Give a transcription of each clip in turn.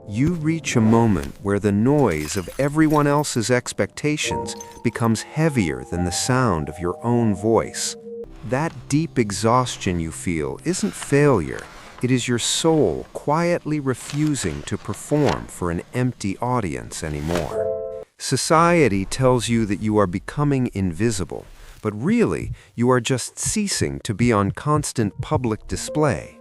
You reach a moment where the noise of everyone else's expectations becomes heavier than the sound of your own voice. That deep exhaustion you feel isn't failure. It is your soul quietly refusing to perform for an empty audience anymore. Society tells you that you are becoming invisible, but really, you are just ceasing to be on constant public display.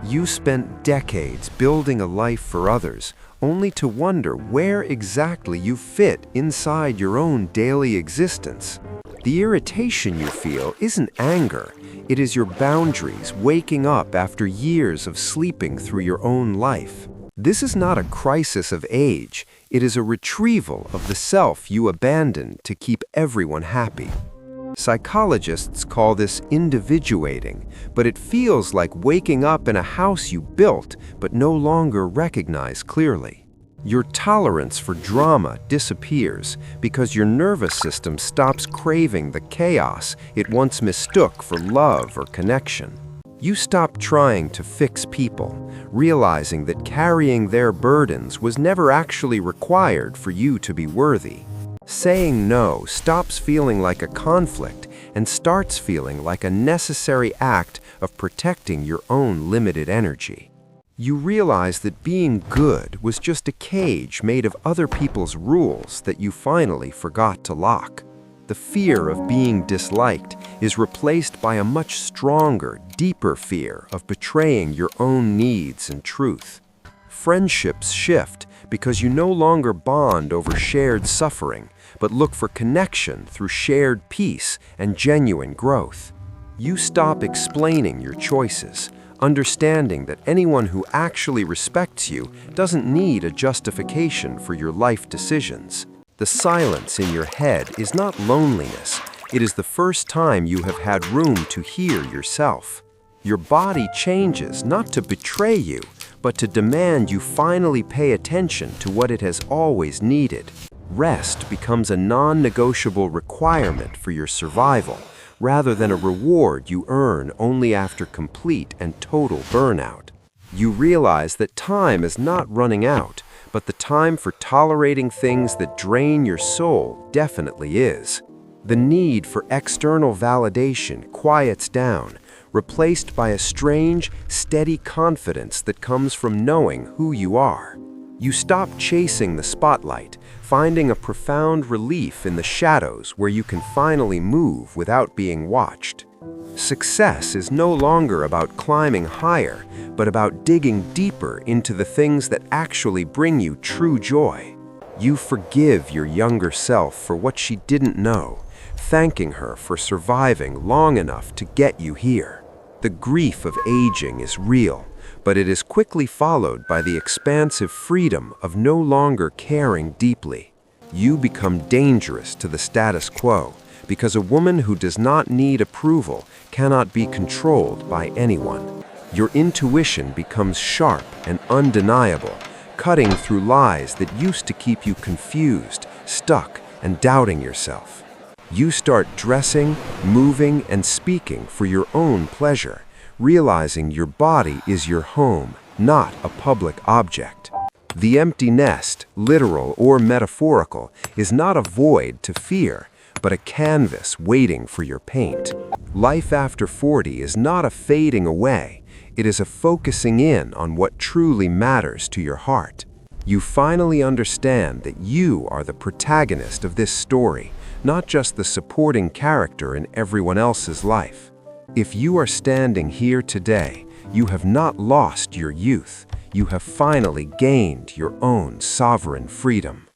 You spent decades building a life for others, only to wonder where exactly you fit inside your own daily existence. The irritation you feel isn't anger, it is your boundaries waking up after years of sleeping through your own life. This is not a crisis of age, it is a retrieval of the self you abandoned to keep everyone happy. Psychologists call this individuating, but it feels like waking up in a house you built but no longer recognize clearly. Your tolerance for drama disappears because your nervous system stops craving the chaos it once mistook for love or connection. You stop trying to fix people, realizing that carrying their burdens was never actually required for you to be worthy. Saying no stops feeling like a conflict and starts feeling like a necessary act of protecting your own limited energy. You realize that being good was just a cage made of other people's rules that you finally forgot to lock. The fear of being disliked is replaced by a much stronger, deeper fear of betraying your own needs and truth. Friendships shift because you no longer bond over shared suffering, but look for connection through shared peace and genuine growth. You stop explaining your choices, understanding that anyone who actually respects you doesn't need a justification for your life decisions. The silence in your head is not loneliness, it is the first time you have had room to hear yourself. Your body changes not to betray you, but to demand you finally pay attention to what it has always needed. Rest becomes a non-negotiable requirement for your survival, rather than a reward you earn only after complete and total burnout. You realize that time is not running out, but the time for tolerating things that drain your soul definitely is. The need for external validation quiets down, replaced by a strange, steady confidence that comes from knowing who you are. You stop chasing the spotlight, finding a profound relief in the shadows where you can finally move without being watched. Success is no longer about climbing higher, but about digging deeper into the things that actually bring you true joy. You forgive your younger self for what she didn't know, thanking her for surviving long enough to get you here. The grief of aging is real, but it is quickly followed by the expansive freedom of no longer caring deeply. You become dangerous to the status quo, because a woman who does not need approval cannot be controlled by anyone. Your intuition becomes sharp and undeniable, cutting through lies that used to keep you confused, stuck, and doubting yourself. You start dressing, moving, and speaking for your own pleasure, realizing your body is your home, not a public object. The empty nest, literal or metaphorical, is not a void to fear, but a canvas waiting for your paint. Life after 40 is not a fading away, it is a focusing in on what truly matters to your heart. You finally understand that you are the protagonist of this story, not just the supporting character in everyone else's life. If you are standing here today, you have not lost your youth. You have finally gained your own sovereign freedom.